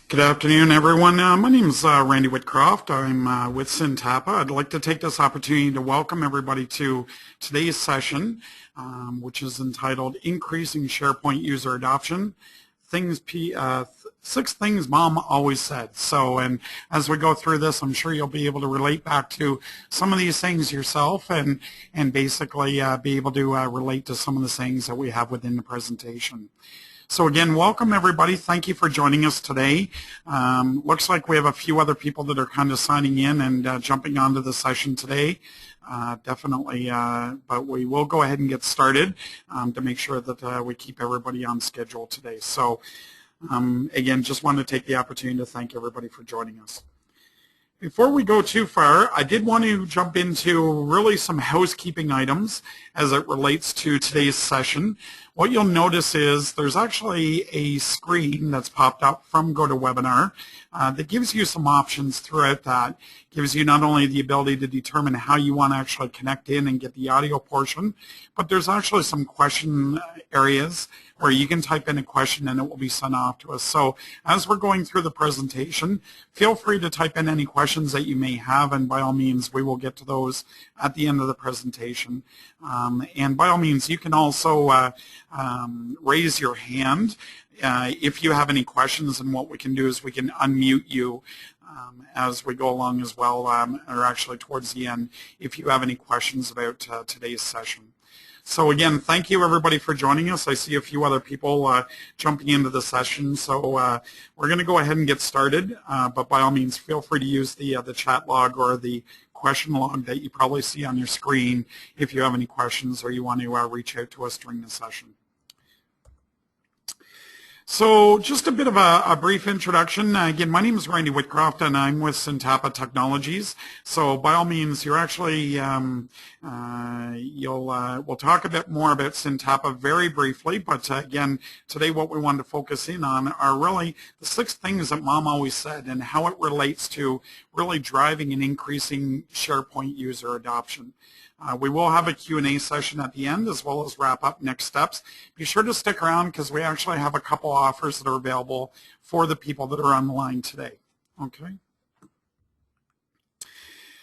Good afternoon, everyone. My name is Randy Whitcroft. I'm with Syntapa. I'd like to take this opportunity to welcome everybody to today's session, which is entitled Increasing SharePoint User Adoption, 6 Things Mom Always Said. So, and as we go through this, I'm sure you'll be able to relate back to some of these things yourself and basically be able to relate to some of the things that we have within the presentation. So again, welcome everybody. Thank you for joining us today. Looks like we have a few other people that are kind of signing in and jumping onto the session today. Definitely, but we will go ahead and get started to make sure that we keep everybody on schedule today. So again, just wanted to take the opportunity to thank everybody for joining us. Before we go too far, I did want to jump into really some housekeeping items as it relates to today's session. What you'll notice is there's actually a screen that's popped up from GoToWebinar that gives you some options throughout that. Gives you not only the ability to determine how you want to actually connect in and get the audio portion, but there's actually some question areas where you can type in a question and it will be sent off to us. So as we're going through the presentation, feel free to type in any questions that you may have, and by all means we will get to those at the end of the presentation. And by all means you can also raise your hand if you have any questions, and what we can do is we can unmute you as we go along as well, or actually towards the end if you have any questions about today's session. So again, thank you everybody for joining us. I see a few other people jumping into the session, so we're going to go ahead and get started, but by all means feel free to use the chat log or the question log that you probably see on your screen if you have any questions or you want to reach out to us during the session. So just a bit of a brief introduction. Again, my name is Randy Whitcroft and I'm with Syntapa Technologies. So by all means, you're actually, we'll talk a bit more about Syntapa very briefly, but again, today what we wanted to focus in on are really the 6 things that Mom always said and how it relates to really driving and increasing SharePoint user adoption. We will have a Q&A session at the end as well as wrap up next steps. Be sure to stick around because we actually have a couple offers that are available for the people that are on the line today. Okay.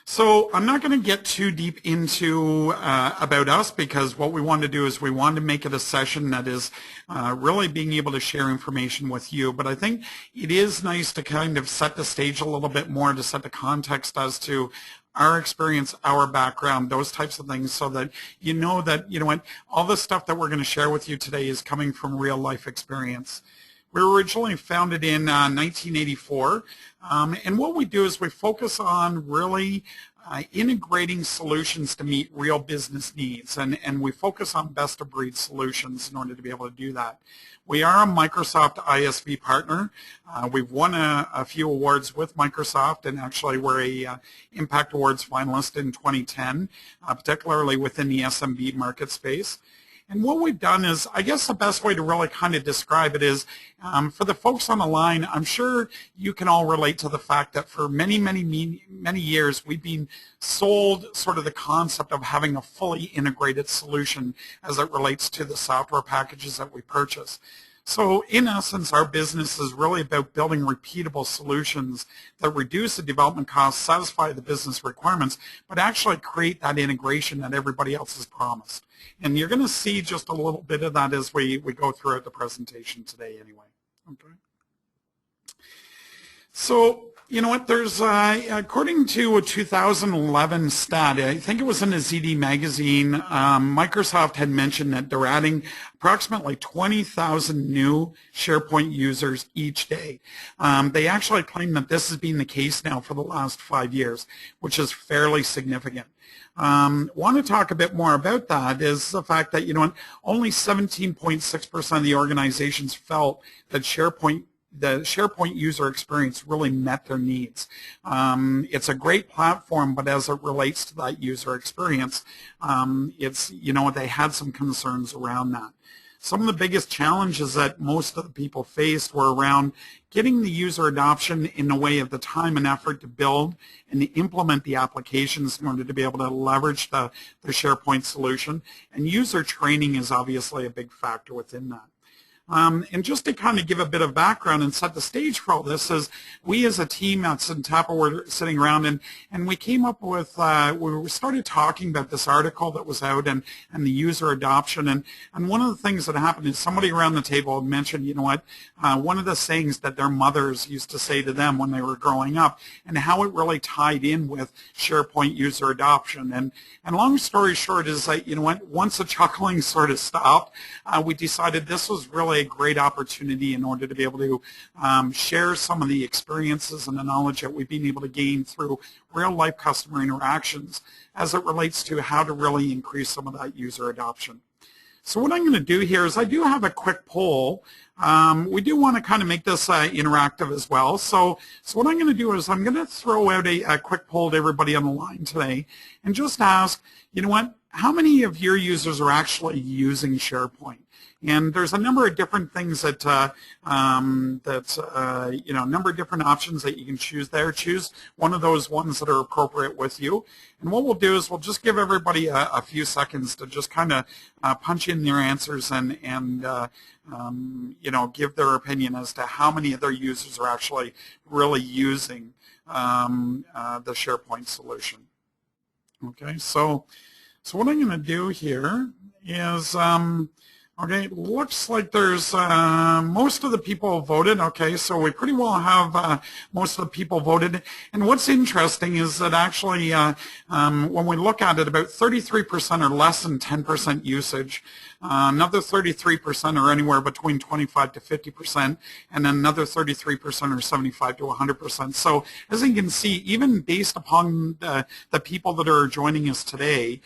So I'm not going to get too deep into about us, because what we want to do is we want to make it a session that is really being able to share information with you. But I think it is nice to kind of set the stage a little bit more, to set the context as to our experience, our background, those types of things, so that you know what, all the stuff that we're going to share with you today is coming from real life experience. We were originally founded in 1984, and what we do is we focus on really integrating solutions to meet real business needs, and we focus on best-of-breed solutions in order to be able to do that. We are a Microsoft ISV partner. We've won a few awards with Microsoft, and actually we're a Impact Awards finalist in 2010, particularly within the SMB market space. And what we've done is, I guess the best way to really kind of describe it is, for the folks on the line, I'm sure you can all relate to the fact that for many years we've been sold sort of the concept of having a fully integrated solution as it relates to the software packages that we purchase. So in essence, our business is really about building repeatable solutions that reduce the development costs, satisfy the business requirements, but actually create that integration that everybody else has promised. And you're going to see just a little bit of that as we go throughout the presentation today anyway. Okay. So, you know what, there's, according to a 2011 stat, I think it was in a ZD magazine, Microsoft had mentioned that they're adding approximately 20,000 new SharePoint users each day. They actually claim that this has been the case now for the last 5 years, which is fairly significant. Want to talk a bit more about that is the fact that, you know, only 17.6% of the organizations felt that the SharePoint user experience really met their needs. It's a great platform, but as it relates to that user experience, it's, you know, they had some concerns around that. Some of the biggest challenges that most of the people faced were around getting the user adoption in the way of the time and effort to build and to implement the applications in order to be able to leverage the SharePoint solution. And user training is obviously a big factor within that. And just to kind of give a bit of background and set the stage for all this is we as a team at Syntapa were sitting around and we came up with, we started talking about this article that was out and the user adoption. And one of the things that happened is somebody around the table had mentioned, you know what, one of the sayings that their mothers used to say to them when they were growing up and how it really tied in with SharePoint user adoption. And long story short is that, you know what, once the chuckling sort of stopped, we decided this was really a great opportunity in order to be able to share some of the experiences and the knowledge that we've been able to gain through real-life customer interactions as it relates to how to really increase some of that user adoption. So what I'm going to do here is I do have a quick poll. We do want to kind of make this interactive as well. So what I'm going to do is I'm going to throw out a quick poll to everybody on the line today and just ask, you know what, how many of your users are actually using SharePoint? And there's a number of different things that, you know, a number of different options that you can choose there. Choose one of those ones that are appropriate with you. And what we'll do is we'll just give everybody a few seconds to just kind of punch in their answers and you know, give their opinion as to how many of their users are actually really using the SharePoint solution. Okay, so what I'm going to do here is okay, looks like there's most of the people voted. Okay, so we pretty well have most of the people voted. And what's interesting is that actually when we look at it, about 33% are less than 10% usage. Another 33% are anywhere between 25 to 50%, and then another 33% are 75 to 100%. So as you can see, even based upon the people that are joining us today,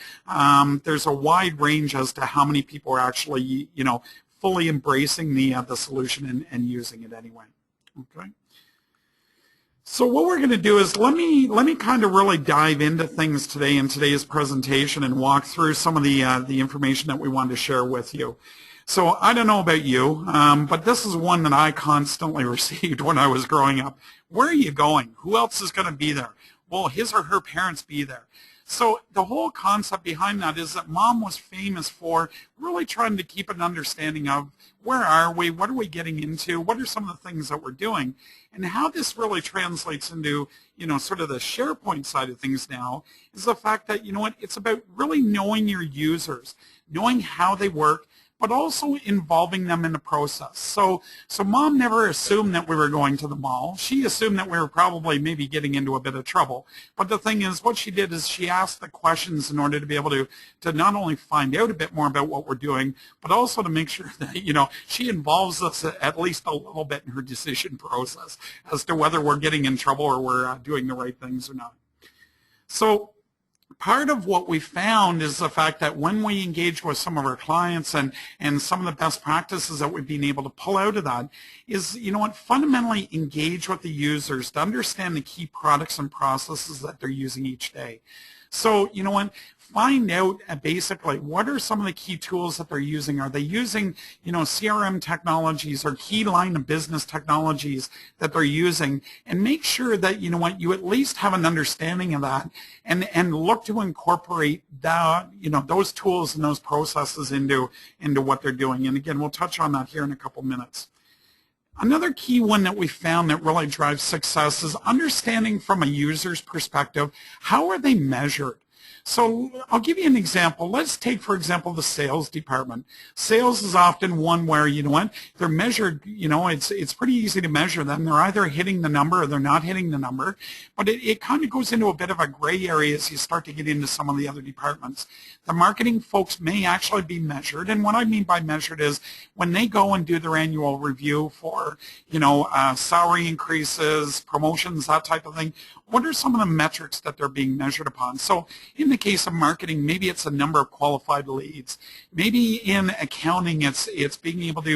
there's a wide range as to how many people are actually, you know, fully embracing the solution and using it anyway. Okay. So what we're going to do is let me kind of really dive into things today in today's presentation and walk through some of the information that we wanted to share with you. So I don't know about you, but this is one that I constantly received when I was growing up. Where are you going? Who else is going to be there? Will his or her parents be there? So the whole concept behind that is that Mom was famous for really trying to keep an understanding of where are we, what are we getting into, what are some of the things that we're doing, and how this really translates into, you know, sort of the SharePoint side of things now is the fact that, you know what, it's about really knowing your users, knowing how they work, but also involving them in the process. So Mom never assumed that we were going to the mall. She assumed that we were probably maybe getting into a bit of trouble. But the thing is, what she did is she asked the questions in order to be able to not only find out a bit more about what we're doing, but also to make sure that, you know, she involves us at least a little bit in her decision process as to whether we're getting in trouble or we're doing the right things or not. So part of what we found is the fact that when we engage with some of our clients and some of the best practices that we've been able to pull out of that is, you know what, fundamentally engage with the users to understand the key products and processes that they're using each day. So, you know what, find out basically what are some of the key tools that they're using. Are they using, you know, CRM technologies or key line of business technologies that they're using, and make sure that, you know what, you at least have an understanding of that and look to incorporate that, you know, those tools and those processes into what they're doing. And again, we'll touch on that here in a couple minutes. Another key one that we found that really drives success is understanding from a user's perspective, how are they measured? So I'll give you an example. Let's take, for example, the sales department. Sales is often one where, you know what, they're measured, you know, it's pretty easy to measure them. They're either hitting the number or they're not hitting the number. But it kind of goes into a bit of a gray area as you start to get into some of the other departments. The marketing folks may actually be measured. And what I mean by measured is when they go and do their annual review for, you know, salary increases, promotions, that type of thing, what are some of the metrics that they're being measured upon? So in the case of marketing, maybe it's a number of qualified leads. Maybe in accounting, it's being able to,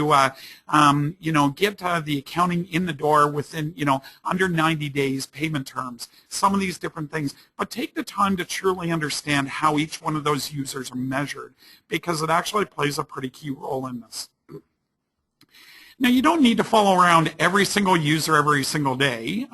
you know, get the accounting in the door within, you know, under 90 days payment terms, some of these different things. But take the time to truly understand how each one of those users are measured, because it actually plays a pretty key role in this. Now, you don't need to follow around every single user every single day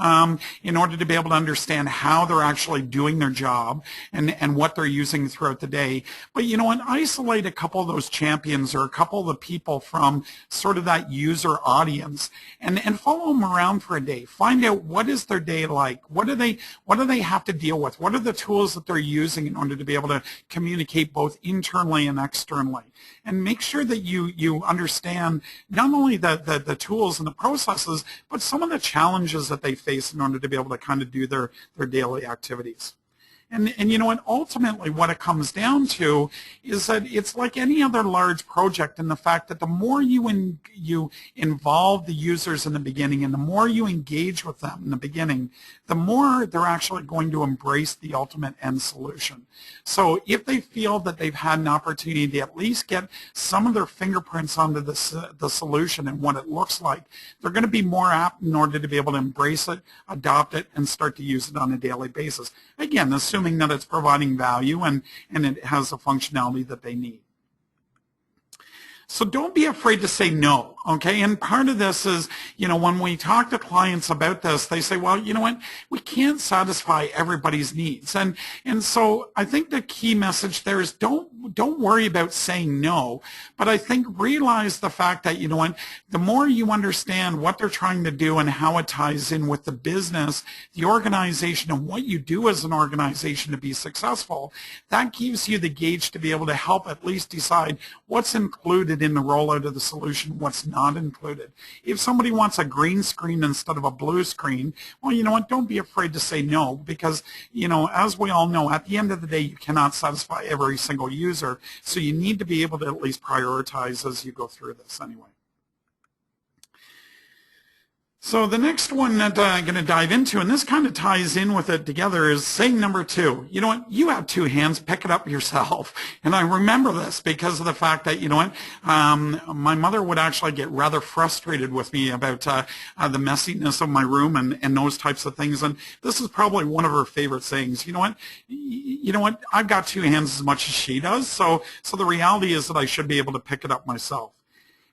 in order to be able to understand how they're actually doing their job and what they're using throughout the day. But you know what? Isolate a couple of those champions or a couple of the people from sort of that user audience and follow them around for a day. Find out what is their day like. What do they have to deal with? What are the tools that they're using in order to be able to communicate both internally and externally? And make sure that you understand not only the tools and the processes, but some of the challenges that they face in order to be able to kind of do their daily activities. And you know what, ultimately what it comes down to is that it's like any other large project in the fact that the more you involve the users in the beginning and the more you engage with them in the beginning, the more they're actually going to embrace the ultimate end solution. So if they feel that they've had an opportunity to at least get some of their fingerprints onto the solution and what it looks like, they're going to be more apt in order to be able to embrace it, adopt it, and start to use it on a daily basis. Again, assuming that it's providing value and it has the functionality that they need. So don't be afraid to say no, okay? And part of this is, you know, when we talk to clients about this, they say, well, you know what, we can't satisfy everybody's needs. And so I think the key message there is don't worry about saying no, but I think realize the fact that, you know what, the more you understand what they're trying to do and how it ties in with the business, the organization, and what you do as an organization to be successful, that gives you the gauge to be able to help at least decide what's included in the rollout of the solution, what's not included. If somebody wants a green screen instead of a blue screen, well, you know what, don't be afraid to say no, because, you know, as we all know, at the end of the day, you cannot satisfy every single user, so you need to be able to at least prioritize as you go through this anyway. So the next one that I'm going to dive into, and this kind of ties in with it together, is saying number 2. You know what? You have 2 hands. Pick it up yourself. And I remember this because of the fact that, you know what, my mother would actually get rather frustrated with me about the messiness of my room and those types of things. And this is probably one of her favorite sayings. You know what? I've got 2 hands as much as she does. So the reality is that I should be able to pick it up myself.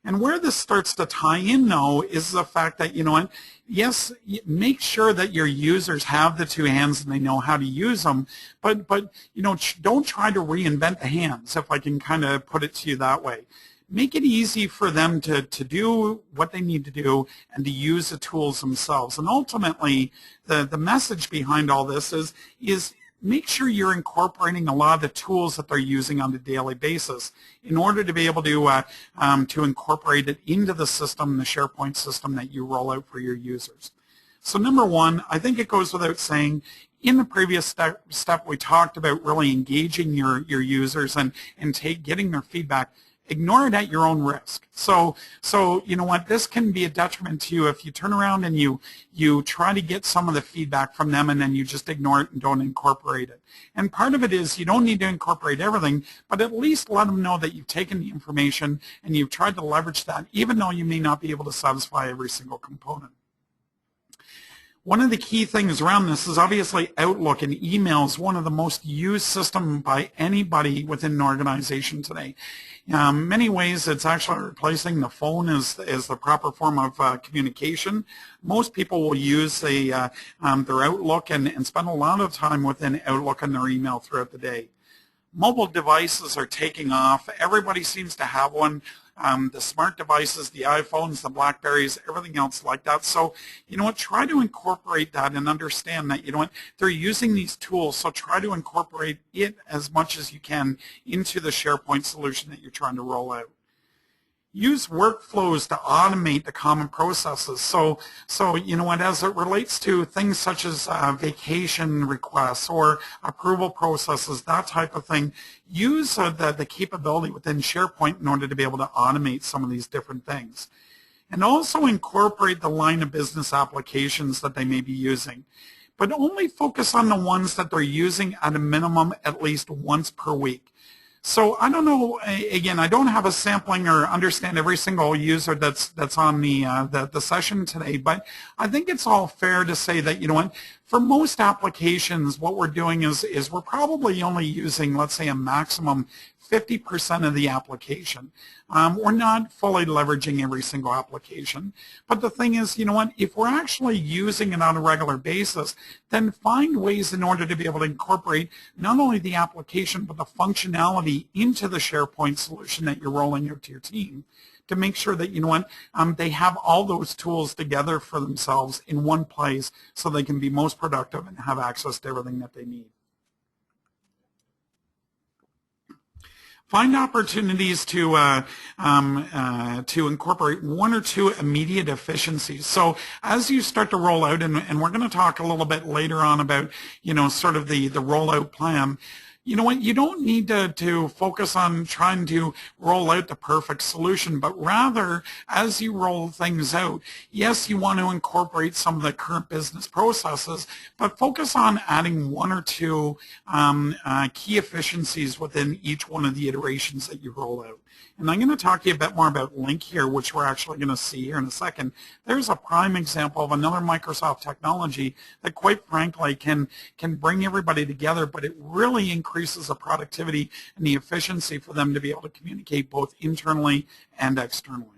And where this starts to tie in, though, is the fact that, you know what, yes, make sure that your users have the 2 hands and they know how to use them, but you know, don't try to reinvent the hands, if I can kind of put it to you that way. Make it easy for them to do what they need to do and to use the tools themselves. And ultimately, the message behind all this is make sure you're incorporating a lot of the tools that they're using on a daily basis in order to be able to incorporate it into the system, the SharePoint system that you roll out for your users. So number 1, I think it goes without saying, in the previous step we talked about really engaging your users and getting their feedback. Ignore it at your own risk. So you know what, this can be a detriment to you if you turn around and you try to get some of the feedback from them and then you just ignore it and don't incorporate it. And part of it is you don't need to incorporate everything, but at least let them know that you've taken the information and you've tried to leverage that, even though you may not be able to satisfy every single component. One of the key things around this is obviously Outlook, and email is one of the most used systems by anybody within an organization today. Many ways it's actually replacing the phone as the proper form of communication. Most people will use their Outlook and spend a lot of time within Outlook and their email throughout the day. Mobile devices are taking off. Everybody seems to have one. The smart devices, the iPhones, the BlackBerries, everything else like that. So, you know what, try to incorporate that and understand that, you know what, they're using these tools, so try to incorporate it as much as you can into the SharePoint solution that you're trying to roll out. Use workflows to automate the common processes. So you know what, as it relates to things such as vacation requests or approval processes, that type of thing, use the capability within SharePoint in order to be able to automate some of these different things. And also incorporate the line of business applications that they may be using, but only focus on the ones that they're using at a minimum at least once per week. So I don't know, again, I don't have a sampling or understand every single user that's on the session today, but I think it's all fair to say that, you know what, for most applications, what we're doing is we're probably only using, let's say, a maximum 50% of the application. We're not fully leveraging every single application. But the thing is, you know what, if we're actually using it on a regular basis, then find ways in order to be able to incorporate not only the application, but the functionality into the SharePoint solution that you're rolling out to your team, to make sure that, you know what, they have all those tools together for themselves in one place so they can be most productive and have access to everything that they need. Find opportunities to incorporate one or two immediate efficiencies. So as you start to roll out, and we're going to talk a little bit later on about, you know, sort of the rollout plan, you know what, you don't need to focus on trying to roll out the perfect solution, but rather, as you roll things out, yes, you want to incorporate some of the current business processes, but focus on adding one or two key efficiencies within each one of the iterations that you roll out. And I'm going to talk to you a bit more about Link here, which we're actually going to see here in a second. There's a prime example of another Microsoft technology that, quite frankly, can bring everybody together, but it really increases the productivity and the efficiency for them to be able to communicate both internally and externally.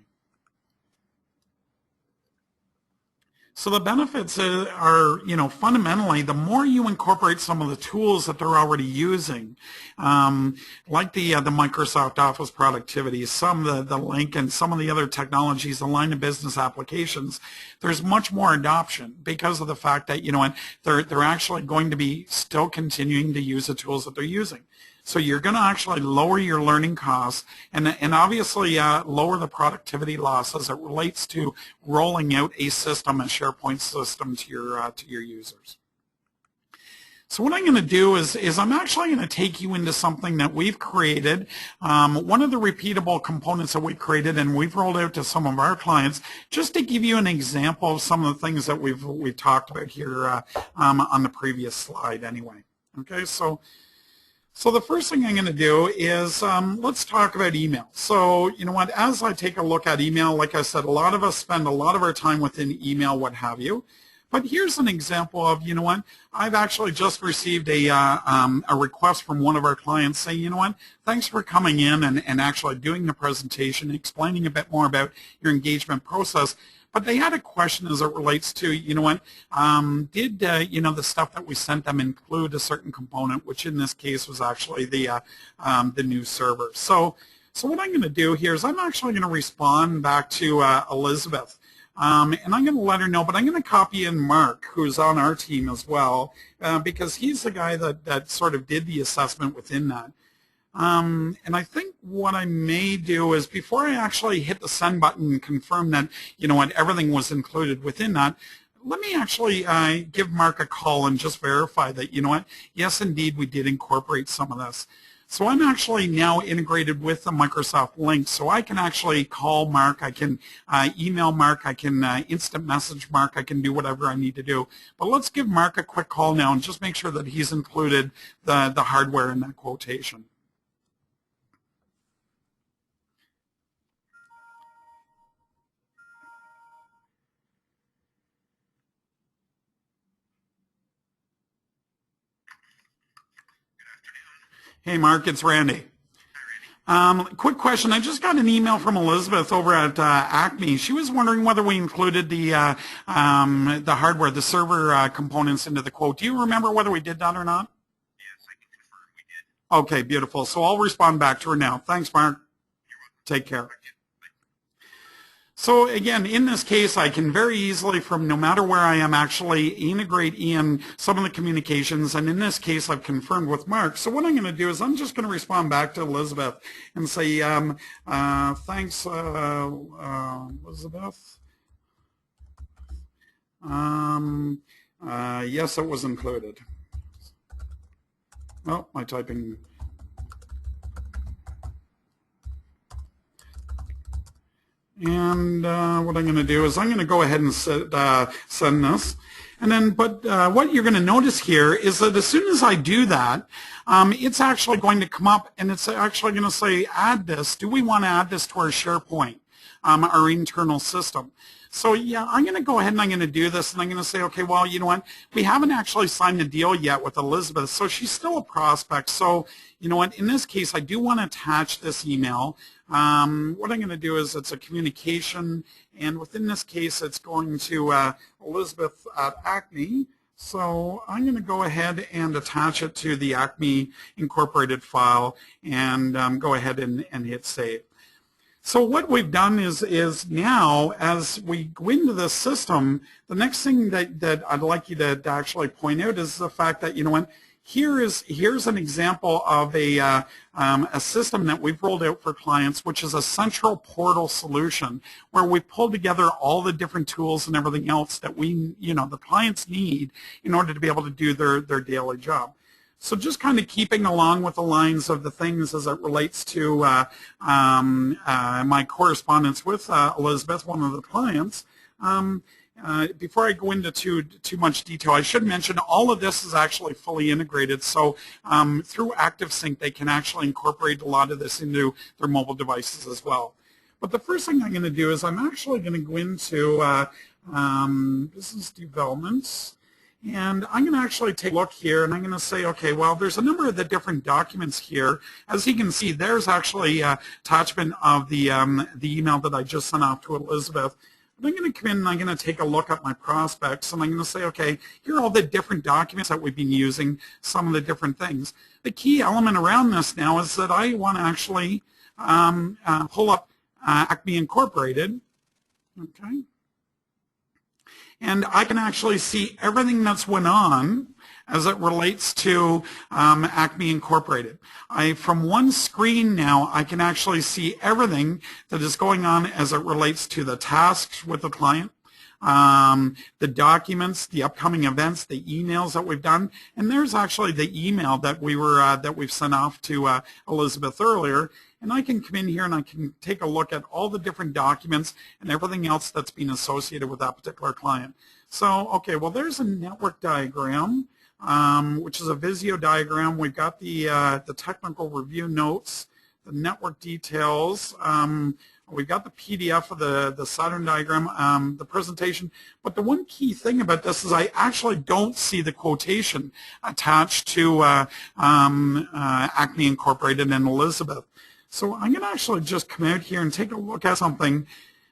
So the benefits are, you know, fundamentally, the more you incorporate some of the tools that they're already using, like the Microsoft Office productivity, some of the Link, and some of the other technologies, the line of business applications, there's much more adoption because of the fact that, you know what, they're actually going to be still continuing to use the tools that they're using. So you're going to actually lower your learning costs and obviously lower the productivity loss as it relates to rolling out a system, a SharePoint system, to your users. So what I'm going to do is I'm actually going to take you into something that we've created, one of the repeatable components that we created and we've rolled out to some of our clients, just to give you an example of some of the things that we've talked about here on the previous slide anyway. Okay, so the first thing I'm going to do is let's talk about email. So, you know what, as I take a look at email, like I said, a lot of us spend a lot of our time within email, what have you. But here's an example of, you know what, I've actually just received a request from one of our clients saying, you know what, thanks for coming in and actually doing the presentation, explaining a bit more about your engagement process. But they had a question as it relates to, you know what, did you know, the stuff that we sent them include a certain component, which in this case was actually the new server. So what I'm going to do here is I'm actually going to respond back to Elizabeth. And I'm going to let her know, but I'm going to copy in Mark, who's on our team as well, because he's the guy that sort of did the assessment within that. And I think what I may do is, before I actually hit the send button and confirm that, you know what, everything was included within that, let me actually give Mark a call and just verify that, you know what, yes, indeed, we did incorporate some of this. So I'm actually now integrated with the Microsoft Link, so I can actually call Mark, I can email Mark, I can instant message Mark, I can do whatever I need to do. But let's give Mark a quick call now and just make sure that he's included the hardware in that quotation. Hey, Mark, it's Randy. Quick question. I just got an email from Elizabeth over at Acme. She was wondering whether we included the hardware, the server components into the quote. Do you remember whether we did that or not? Yes, I can confirm we did. Okay, beautiful. So I'll respond back to her now. Thanks, Mark. Take care. So again, in this case, I can very easily, from no matter where I am, actually integrate in some of the communications. And in this case, I've confirmed with Mark. So what I'm going to do is I'm just going to respond back to Elizabeth and say, thanks, Elizabeth. Yes, it was included. Oh, my typing. And what I'm going to do is I'm going to go ahead and send this. And then, but what you're going to notice here is that as soon as I do that, it's actually going to come up and it's actually going to say, add this. Do we want to add this to our SharePoint, our internal system? So yeah, I'm going to go ahead and I'm going to do this, and I'm going to say, okay, well, you know what? We haven't actually signed a deal yet with Elizabeth, so she's still a prospect. So you know what? In this case, I do want to attach this email. What I'm going to do is it's a communication, and within this case, it's going to Elizabeth at Acme. So I'm going to go ahead and attach it to the Acme Incorporated file and go ahead and hit save. So what we've done is now, as we go into the system, the next thing that I'd like you to actually point out is the fact that, you know what, here's an example of a system that we've rolled out for clients, which is a central portal solution where we pull together all the different tools and everything else that the clients need in order to be able to do their daily job. So just kind of keeping along with the lines of the things as it relates to my correspondence with Elizabeth, one of the clients. Before I go into too much detail, I should mention all of this is actually fully integrated. So through ActiveSync, they can actually incorporate a lot of this into their mobile devices as well. But the first thing I'm going to do is I'm actually going to go into business development. And I'm going to actually take a look here, and I'm going to say, okay, well, there's a number of the different documents here. As you can see, there's actually an attachment of the email that I just sent off to Elizabeth. But I'm going to come in and I'm going to take a look at my prospects, and I'm going to say, okay, here are all the different documents that we've been using, some of the different things. The key element around this now is that I want to actually pull up Acme Incorporated, okay? And I can actually see everything that's went on as it relates to Acme Incorporated. From one screen now, I can actually see everything that is going on as it relates to the tasks with the client, the documents, the upcoming events, the emails that we've done, and there's actually the email that we've sent off to Elizabeth earlier. And I can come in here and I can take a look at all the different documents and everything else that's been associated with that particular client. So, okay, well, there's a network diagram, which is a Visio diagram. We've got the technical review notes, the network details. We've got the PDF of the Saturn diagram, the presentation. But the one key thing about this is I actually don't see the quotation attached to Acme Incorporated and Elizabeth. So I'm going to actually just come out here and take a look at something.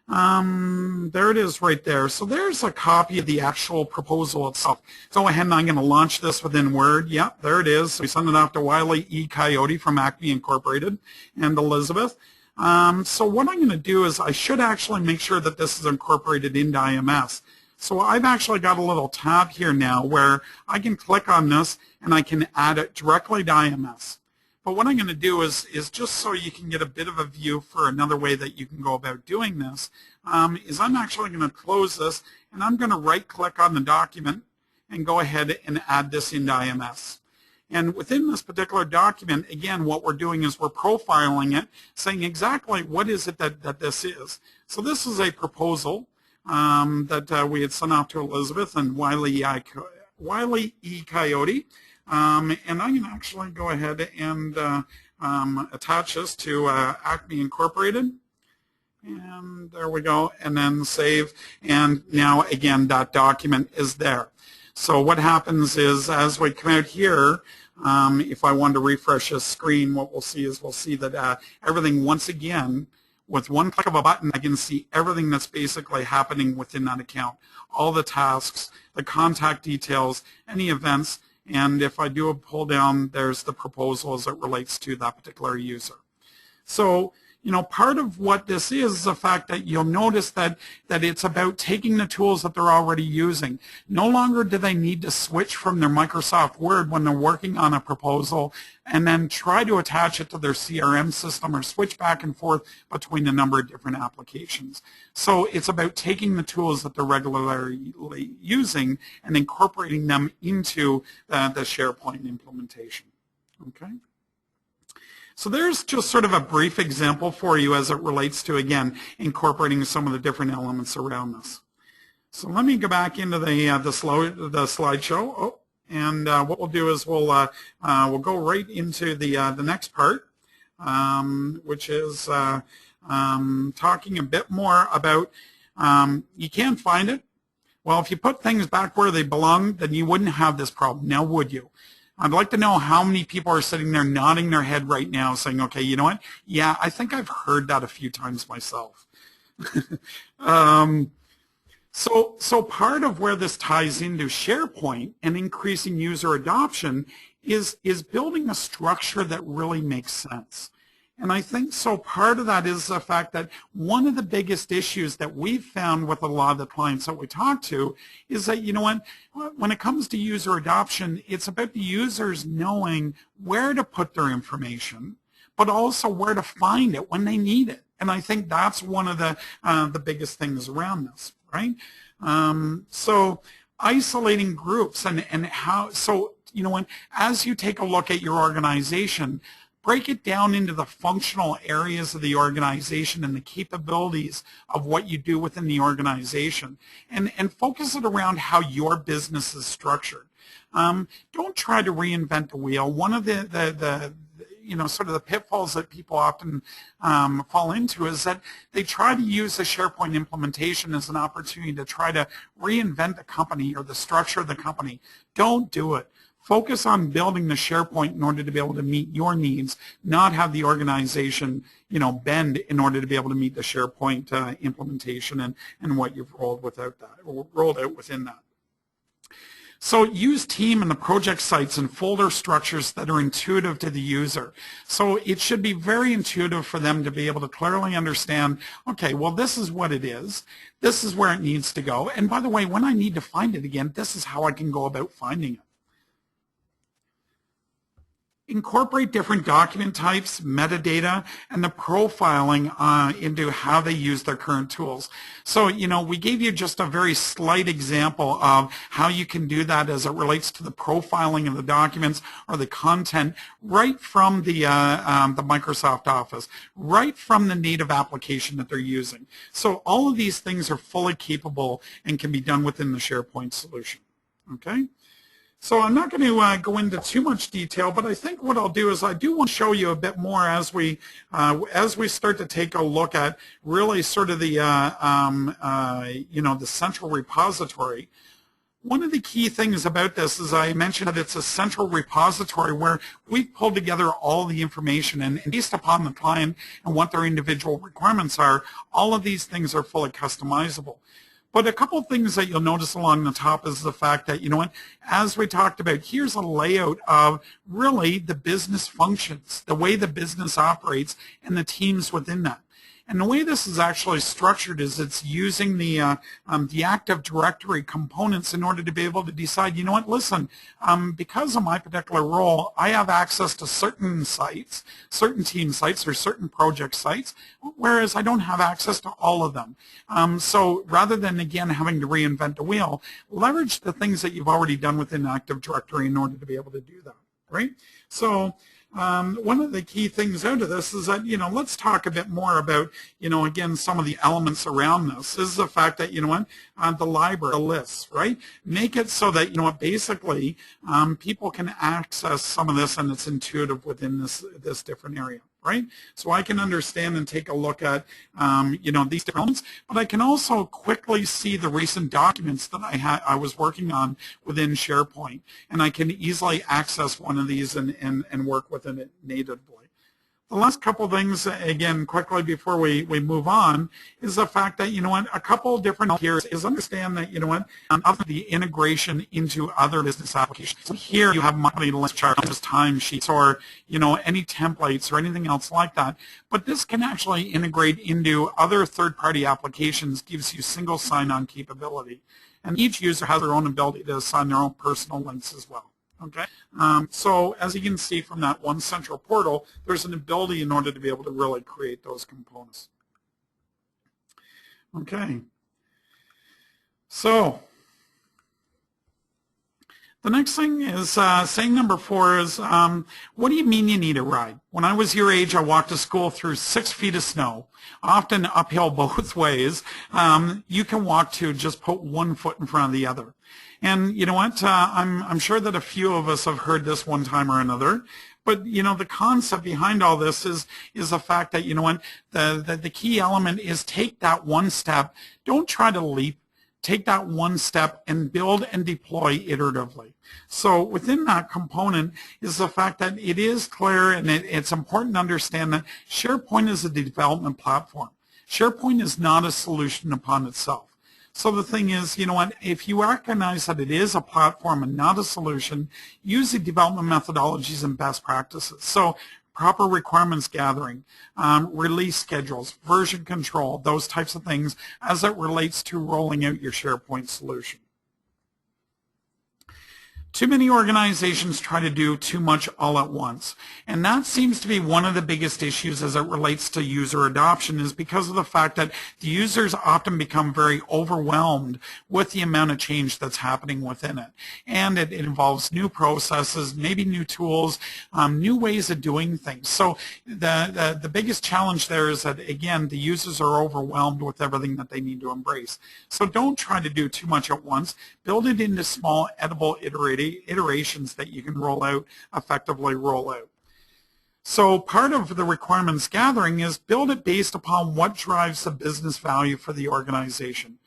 There it is right there. So there's a copy of the actual proposal itself. So ahead, I'm going to launch this within Word. Yep, there it is. We send it off to Wiley E. Coyote from Acme Incorporated and Elizabeth. So what I'm going to do is I should actually make sure that this is incorporated into IMS. So I've actually got a little tab here now where I can click on this and I can add it directly to IMS. But what I'm going to do is just so you can get a bit of a view for another way that you can go about doing this, is I'm actually going to close this and I'm going to right-click on the document and go ahead and add this into IMS. And within this particular document, again, what we're doing is we're profiling it, saying exactly what is it that this is. So this is a proposal that we had sent off to Elizabeth and Wiley E. Coyote. And I'm going to actually go ahead and attach this to Acme Incorporated. And there we go. And then save. And now, again, that document is there. So what happens is as we come out here, if I want to refresh this screen, what we'll see is we'll see that everything, once again, with one click of a button, I can see everything that's basically happening within that account. All the tasks, the contact details, any events. And if I do a pull down, there's the proposal as it relates to that particular user. So, you know, part of what this is the fact that you'll notice that it's about taking the tools that they're already using. No longer do they need to switch from their Microsoft Word when they're working on a proposal and then try to attach it to their CRM system or switch back and forth between a number of different applications. So it's about taking the tools that they're regularly using and incorporating them into the SharePoint implementation. Okay? So there's just sort of a brief example for you as it relates to, again, incorporating some of the different elements around this. So let me go back into the slideshow. Oh, and what we'll do is we'll go right into the next part, which is talking a bit more about You can't find it. Well, if you put things back where they belong, then you wouldn't have this problem. Now, would you? I'd like to know how many people are sitting there nodding their head right now saying, okay, you know what? Yeah, I think I've heard that a few times myself. So part of where this ties into SharePoint and increasing user adoption is building a structure that really makes sense. And I think so part of that is the fact that one of the biggest issues that we've found with a lot of the clients that we talk to is that, you know what, when it comes to user adoption, it's about the users knowing where to put their information, but also where to find it when they need it. And I think that's one of the biggest things around this, right? So isolating groups and how, so, you know, as you take a look at your organization, break it down into the functional areas of the organization and the capabilities of what you do within the organization, and focus it around how your business is structured. Don't try to reinvent the wheel. One of the you know, sort of the pitfalls that people often fall into is that they try to use the SharePoint implementation as an opportunity to try to reinvent the company or the structure of the company. Don't do it. Focus on building the SharePoint in order to be able to meet your needs, not have the organization, you know, bend in order to be able to meet the SharePoint implementation and what you've rolled out within that. So use team and the project sites and folder structures that are intuitive to the user. So it should be very intuitive for them to be able to clearly understand, okay, well, this is what it is. This is where it needs to go. And by the way, when I need to find it again, this is how I can go about finding it. Incorporate different document types, metadata, and the profiling into how they use their current tools. So, you know, we gave you just a very slight example of how you can do that as it relates to the profiling of the documents or the content right from the Microsoft Office, right from the native application that they're using. So all of these things are fully capable and can be done within the SharePoint solution. Okay? So I'm not going to go into too much detail, but I think what I'll do is I do want to show you a bit more as we start to take a look at really sort of the you know, the central repository. One of the key things about this is I mentioned that it's a central repository where we've pulled together all the information, and based upon the client and what their individual requirements are, all of these things are fully customizable. But a couple of things that you'll notice along the top is the fact that, you know what, as we talked about, here's a layout of really the business functions, the way the business operates, and the teams within that. And the way this is actually structured is it's using the Active Directory components in order to be able to decide, you know what, listen, because of my particular role, I have access to certain sites, certain team sites or certain project sites, whereas I don't have access to all of them. So rather than, again, having to reinvent the wheel, leverage the things that you've already done within Active Directory in order to be able to do that, right? So one of the key things out of this is that, you know, let's talk a bit more about, you know, again, some of the elements around this is the fact that, you know what, the library, the lists, right? Make it so that, you know what, basically people can access some of this and it's intuitive within this different area, right? So I can understand and take a look at, you know, these different elements, but I can also quickly see the recent documents that I was working on within SharePoint, and I can easily access one of these and work within it natively. The last couple things, again, quickly before we move on, is the fact that, you know what, a couple different here is understand that, you know what, the integration into other business applications. So here you have monthly list charts, timesheets, or, you know, any templates or anything else like that. But this can actually integrate into other third-party applications, gives you single sign-on capability. And each user has their own ability to assign their own personal links as well. Okay, so as you can see from that one central portal, there's an ability in order to be able to really create those components. Okay, so the next thing is saying number 4 is, what do you mean you need a ride? When I was your age, I walked to school through 6 feet of snow, often uphill both ways. You can walk to just put one foot in front of the other. And you know what, I'm sure that a few of us have heard this one time or another, But, the concept behind all this is the fact that, what, the key element is take that one step. Don't try to leap. Take that one step and build and deploy iteratively. So within that component is the fact that it is clear, and it's important to understand that SharePoint is a development platform. SharePoint is not a solution upon itself. So the thing is, what, if you recognize that it is a platform and not a solution, use the development methodologies and best practices. So proper requirements gathering, release schedules, version control, those types of things as it relates to rolling out your SharePoint solution. Too many organizations try to do too much all at once, and that seems to be one of the biggest issues as it relates to user adoption, is because of the fact that the users often become very overwhelmed with the amount of change that's happening within it. And it involves new processes, maybe new tools, new ways of doing things. So the biggest challenge there is that, again, the users are overwhelmed with everything that they need to embrace. So don't try to do too much at once. Build it into small, edible iterations that you can effectively roll out. So part of the requirements gathering is build it based upon what drives the business value for the organization.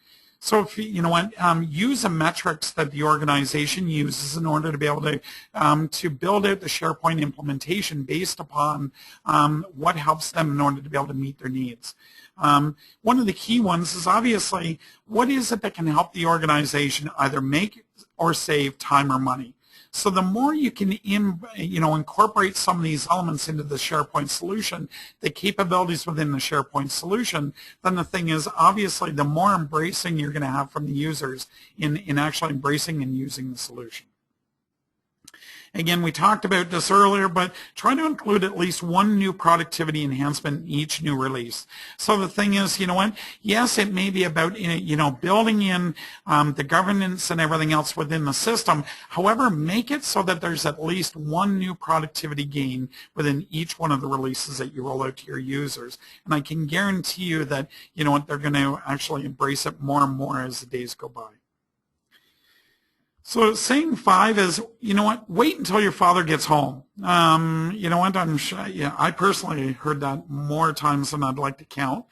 So if use the metrics that the organization uses in order to be able to build out the SharePoint implementation based upon what helps them in order to be able to meet their needs. One of the key ones is obviously what is it that can help the organization either make or save time or money. So the more you can incorporate some of these elements into the SharePoint solution, the capabilities within the SharePoint solution, then the thing is, obviously, the more embracing you're going to have from the users in actually embracing and using the solution. Again, we talked about this earlier, but try to include at least one new productivity enhancement in each new release. So the thing is, what? Yes, it may be about, building in the governance and everything else within the system. However, make it so that there's at least one new productivity gain within each one of the releases that you roll out to your users. And I can guarantee you that, they're going to actually embrace it more and more as the days go by. So saying 5 is, wait until your father gets home. I'm sure, I personally heard that more times than I'd like to count.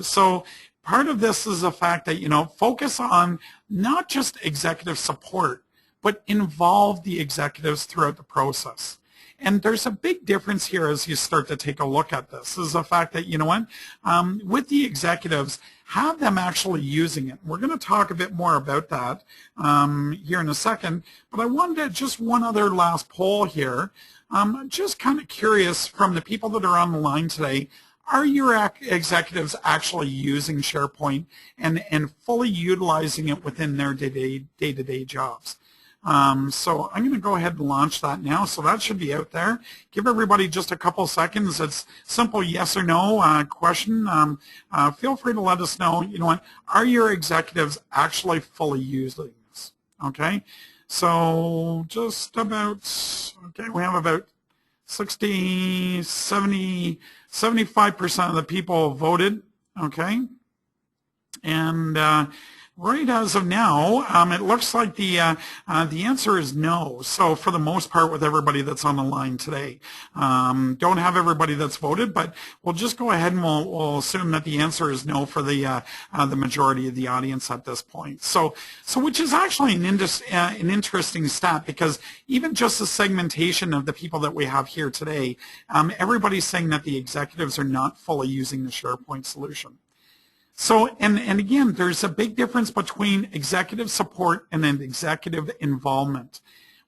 So part of this is the fact that, focus on not just executive support, but involve the executives throughout the process. And there's a big difference here as you start to take a look at this, is the fact that, with the executives, have them actually using it. We're going to talk a bit more about that here in a second, but I wanted to just one other last poll here. Just kind of curious from the people that are on the line today, are your executives actually using SharePoint and fully utilizing it within their day-to-day jobs? So I'm going to go ahead and launch that now. So that should be out there. Give everybody just a couple seconds. It's simple yes or no question. Feel free to let us know, are your executives actually fully using this? Okay. So just about, okay, we have about 60, 70, 75% of the people voted. Okay. And, right as of now, it looks like the answer is no. So for the most part, with everybody that's on the line today, don't have everybody that's voted, but we'll just go ahead and we'll assume that the answer is no for the majority of the audience at this point. So which is actually an interesting stat, because even just the segmentation of the people that we have here today, everybody's saying that the executives are not fully using the SharePoint solution. So, and again, there's a big difference between executive support and then executive involvement.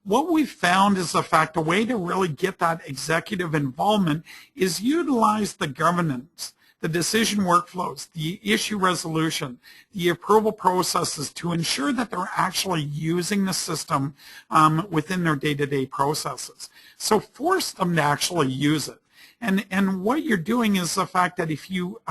What we've found is the fact the way to really get that executive involvement is utilize the governance, the decision workflows, the issue resolution, the approval processes to ensure that they're actually using the system within their day-to-day processes. So force them to actually use it. And what you're doing is the fact that if you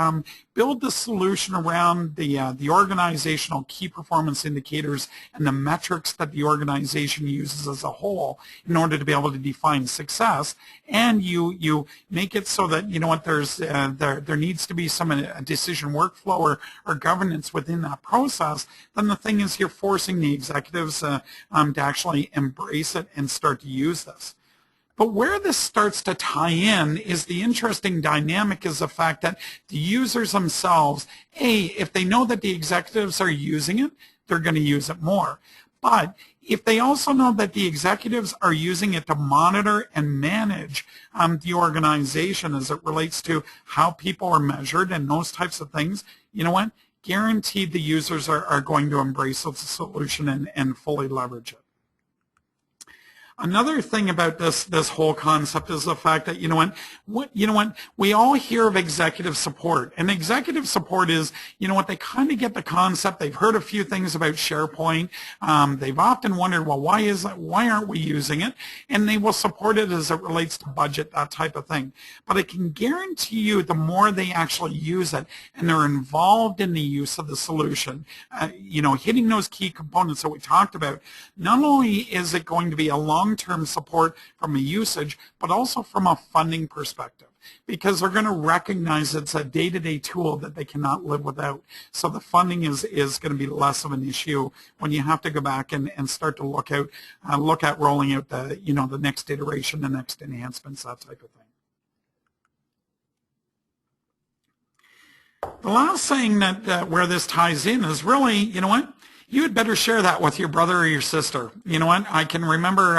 build the solution around the organizational key performance indicators and the metrics that the organization uses as a whole in order to be able to define success, and you make it so that, there's there needs to be some decision workflow or governance within that process, then the thing is you're forcing the executives to actually embrace it and start to use this. But where this starts to tie in is the interesting dynamic is the fact that the users themselves, if they know that the executives are using it, they're going to use it more. But if they also know that the executives are using it to monitor and manage the organization as it relates to how people are measured and those types of things, you know what? Guaranteed the users are going to embrace the solution and fully leverage it. Another thing about this whole concept is the fact that we all hear of executive support, and executive support is they kind of get the concept. They've heard a few things about SharePoint. They've often wondered, well, why aren't we using it? And they will support it as it relates to budget, that type of thing. But I can guarantee you, the more they actually use it and they're involved in the use of the solution, hitting those key components that we talked about, not only is it going to be a long-term support from a usage, but also from a funding perspective, because they're going to recognize it's a day-to-day tool that they cannot live without. So the funding is going to be less of an issue when you have to go back and start to look at rolling out the next iteration, the next enhancements, that type of thing. The last thing that where this ties in is really, you had better share that with your brother or your sister. You know what? I can remember,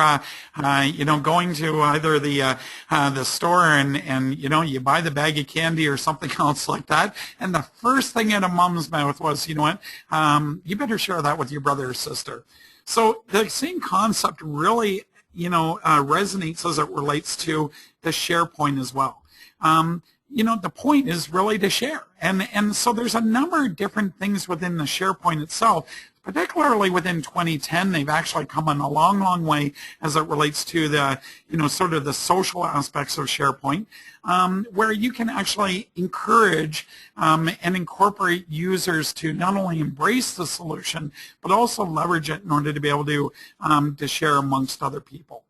going to either the store and you buy the bag of candy or something else like that, and the first thing out of mom's mouth was, you better share that with your brother or sister. So the same concept really, resonates as it relates to the SharePoint as well. The point is really to share. And so there's a number of different things within the SharePoint itself, particularly within 2010. They've actually come on a long, long way as it relates to the, sort of the social aspects of SharePoint, where you can actually encourage and incorporate users to not only embrace the solution, but also leverage it in order to be able to share amongst other people.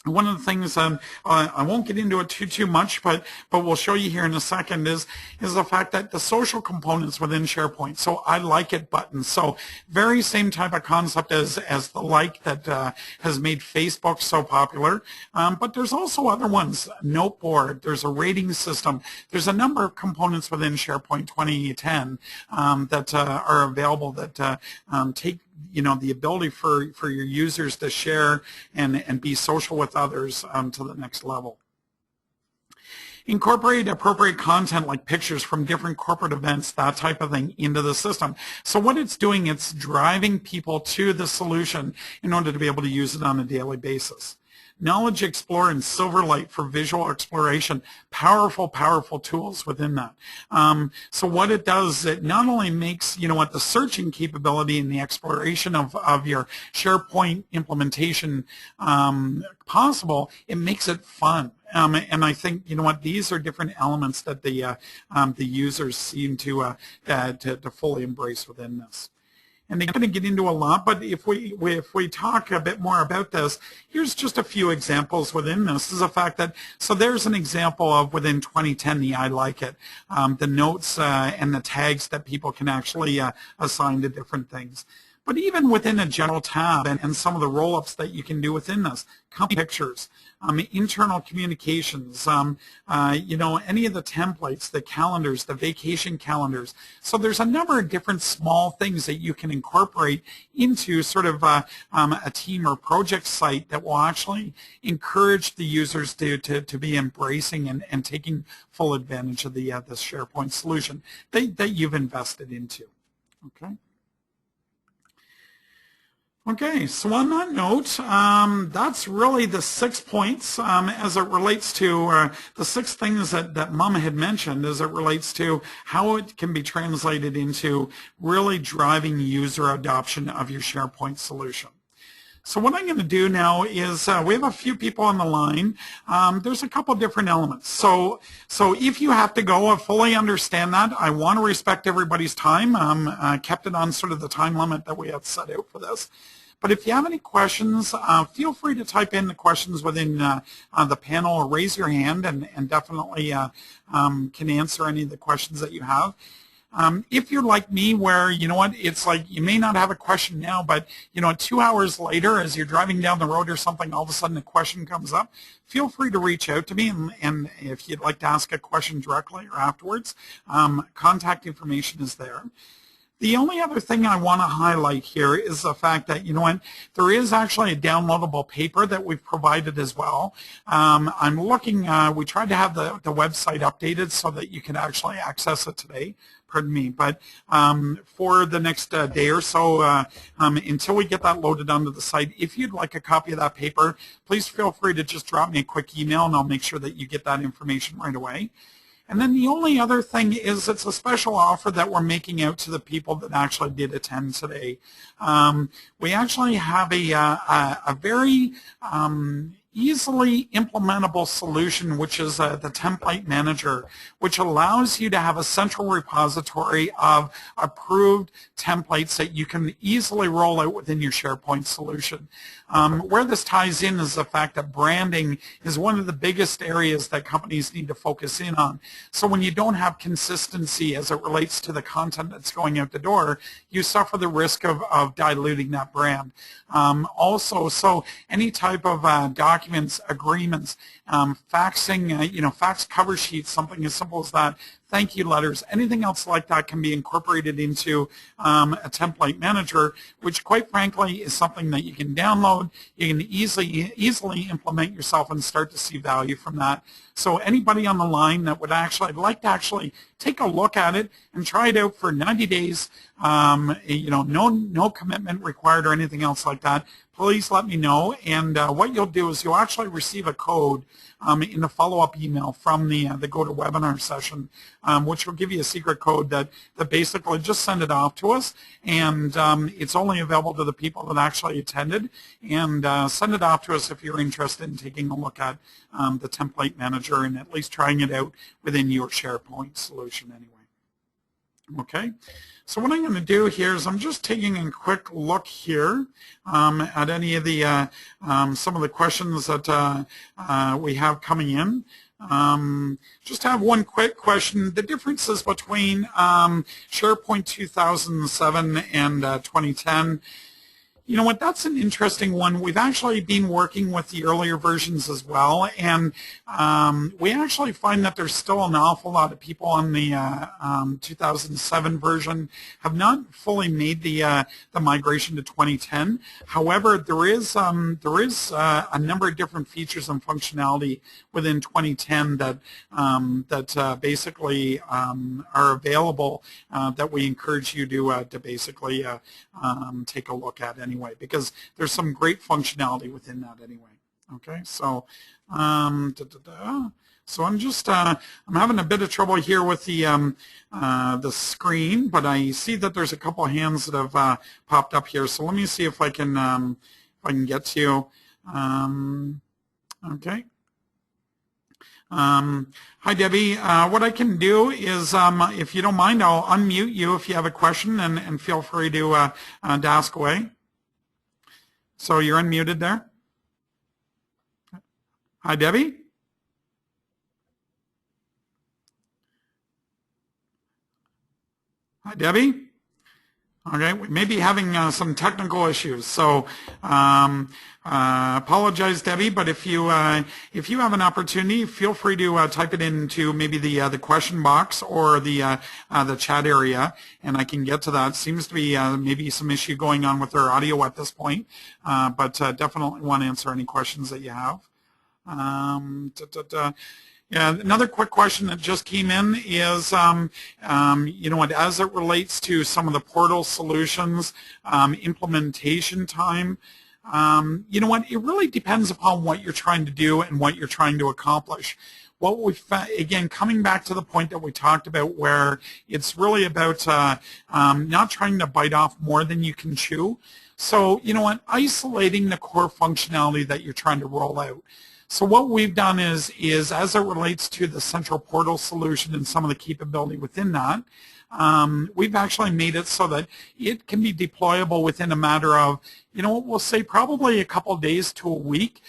One of the things, I won't get into it too much, but we'll show you here in a second, is the fact that the social components within SharePoint. So I like it button. So very same type of concept as the like that has made Facebook so popular. But there's also other ones. Noteboard. There's a rating system. There's a number of components within SharePoint 2010 that are available that take the ability for your users to share and be social with others to the next level. Incorporate appropriate content like pictures from different corporate events, that type of thing, into the system. So what it's doing, it's driving people to the solution in order to be able to use it on a daily basis. Knowledge Explorer and Silverlight for visual exploration, powerful, powerful tools within that. So what it does is it not only makes, the searching capability and the exploration of your SharePoint implementation possible, it makes it fun. And I think, these are different elements that the users seem to fully embrace within this. And they're going to get into a lot, but if we talk a bit more about this, here's just a few examples within this. This is a fact that, so there's an example of within 2010, the I like it, the notes and the tags that people can actually assign to different things. But even within a general tab and some of the roll-ups that you can do within this, company pictures, internal communications, any of the templates, the calendars, the vacation calendars. So there's a number of different small things that you can incorporate into sort of a team or project site that will actually encourage the users to be embracing and taking full advantage of the SharePoint solution that you've invested into. Okay. Okay, so on that note, that's really the 6 points as it relates to the 6 things that Mom had mentioned as it relates to how it can be translated into really driving user adoption of your SharePoint solution. So what I'm going to do now is we have a few people on the line. There's a couple different elements. So if you have to go, I fully understand that. I want to respect everybody's time. I kept it on sort of the time limit that we have set out for this. But if you have any questions, feel free to type in the questions within the panel or raise your hand and definitely can answer any of the questions that you have. If you're like me where, you know what, it's like you may not have a question now, but, you know, 2 hours later as you're driving down the road or something, all of a sudden a question comes up, feel free to reach out to me, and if you'd like to ask a question directly or afterwards, contact information is there. The only other thing I want to highlight here is the fact that, you know what, there is actually a downloadable paper that we've provided as well. I'm looking, we tried to have the website updated so that you can actually access it today, pardon me, but for the next day or so, until we get that loaded onto the site, if you'd like a copy of that paper, please feel free to just drop me a quick email and I'll make sure that you get that information right away. And then the only other thing is it's a special offer that we're making out to the people that actually did attend today. We actually have a very easily implementable solution, which is the template manager, which allows you to have a central repository of approved templates that you can easily roll out within your SharePoint solution. Where this ties in is the fact that branding is one of the biggest areas that companies need to focus in on. So when you don't have consistency as it relates to the content that's going out the door, you suffer the risk of diluting that brand. Also, so any type of documents, agreements, faxing, fax cover sheets, something as simple as that, thank you letters, anything else like that can be incorporated into a template manager, which quite frankly is something that you can download, you can easily implement yourself and start to see value from that. So anybody on the line that would like to actually take a look at it and try it out for 90 days, no commitment required or anything else like that, please let me know. And what you'll do is you'll actually receive a code in a follow-up email from the GoToWebinar session, which will give you a secret code that basically just send it off to us, and it's only available to the people that actually attended, and send it off to us if you're interested in taking a look at the template manager and at least trying it out within your SharePoint solution anyway. Okay, so what I'm going to do here is I'm just taking a quick look here at any of the some of the questions that we have coming in. Just have one quick question. The differences between SharePoint 2007 and 2010. You know what, that's an interesting one. We've actually been working with the earlier versions as well, and we actually find that there's still an awful lot of people on the 2007 version have not fully made the migration to 2010. However, there is a number of different features and functionality within 2010 that basically are available that we encourage you to basically take a look at anyway, because there's some great functionality within that anyway. Okay, so so I'm just I'm having a bit of trouble here with the screen, but I see that there's a couple of hands that have popped up here. So let me see if I can get to you. Okay. Hi, Debbie. What I can do is, if you don't mind, I'll unmute you if you have a question, and feel free to ask away. So you're unmuted there. Hi, Debbie. Hi, Debbie. Okay, we may be having some technical issues, so apologize, Debbie. But if you have an opportunity, feel free to type it into maybe the question box or the chat area, and I can get to that. Seems to be maybe some issue going on with our audio at this point, but definitely want to answer any questions that you have. Yeah, another quick question that just came in is, you know what, as it relates to some of the portal solutions, implementation time, you know what, it really depends upon what you're trying to do and what you're trying to accomplish. What we again, coming back to the point that we talked about, where it's really about not trying to bite off more than you can chew. So, you know what, isolating the core functionality that you're trying to roll out. So what we've done is as it relates to the central portal solution and some of the capability within that, we've actually made it so that it can be deployable within a matter of, we'll say probably a couple days to a week,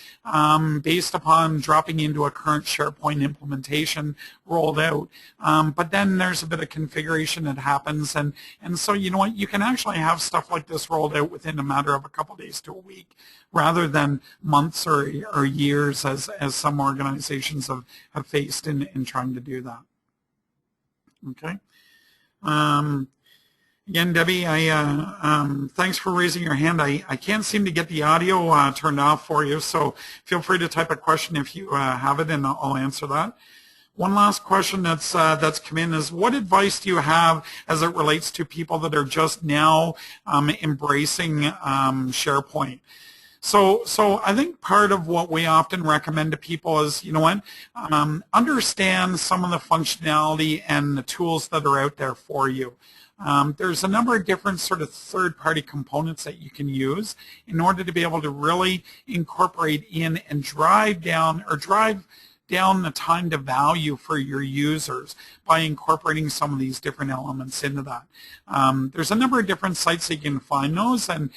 based upon dropping into a current SharePoint implementation rolled out. But then there's a bit of configuration that happens, and so you know what, you can actually have stuff like this rolled out within a matter of a couple days to a week, rather than months or years as some organizations have faced in trying to do that. Okay. Again, Debbie, thanks for raising your hand. I can't seem to get the audio turned off for you, so feel free to type a question if you have it, and I'll answer that. One last question that's come in is, what advice do you have as it relates to people that are just now embracing SharePoint? So I think part of what we often recommend to people is, understand some of the functionality and the tools that are out there for you. There's a number of different sort of third-party components that you can use in order to be able to really incorporate in and drive down the time to value for your users by incorporating some of these different elements into that. There's a number of different sites that you can find those, and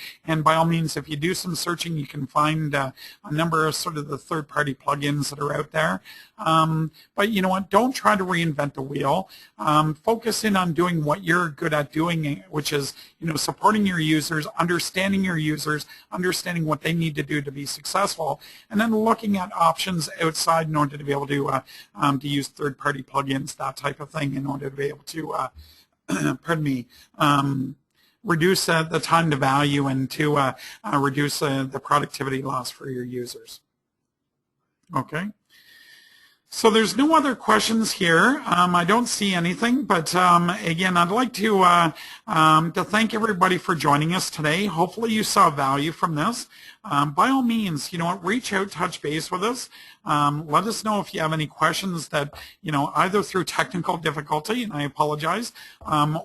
by all means, if you do some searching, you can find a number of sort of the third-party plugins that are out there. But you know what, don't try to reinvent the wheel. Focus in on doing what you're good at doing, which is supporting your users, understanding what they need to do to be successful, and then looking at options outside in order to be able to use third-party plugins, that type of thing, in order to be able to pardon me, reduce the time to value and to reduce the productivity loss for your users. Okay. So there's no other questions here. I don't see anything, but again, I'd like to thank everybody for joining us today. Hopefully you saw value from this. By all means, reach out, touch base with us. Let us know if you have any questions that, either through technical difficulty, and I apologize,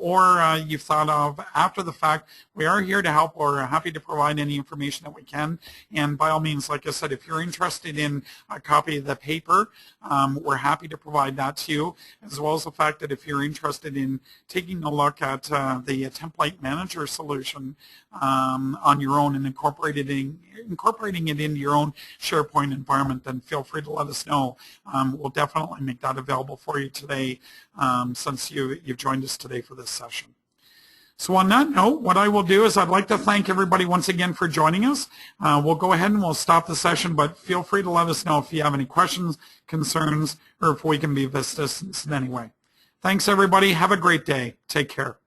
or you've thought of after the fact. We are here to help. We're happy to provide any information that we can. And by all means, like I said, if you're interested in a copy of the paper, we're happy to provide that to you, as well as the fact that if you're interested in taking a look at the template manager solution on your own and incorporating it into your own SharePoint environment, then feel free to let us know. We'll definitely make that available for you today, since you've joined us today for this session. So on that note, what I will do is I'd like to thank everybody once again for joining us. We'll go ahead and we'll stop the session, but feel free to let us know if you have any questions, concerns, or if we can be of assistance in any way. Thanks, everybody. Have a great day. Take care.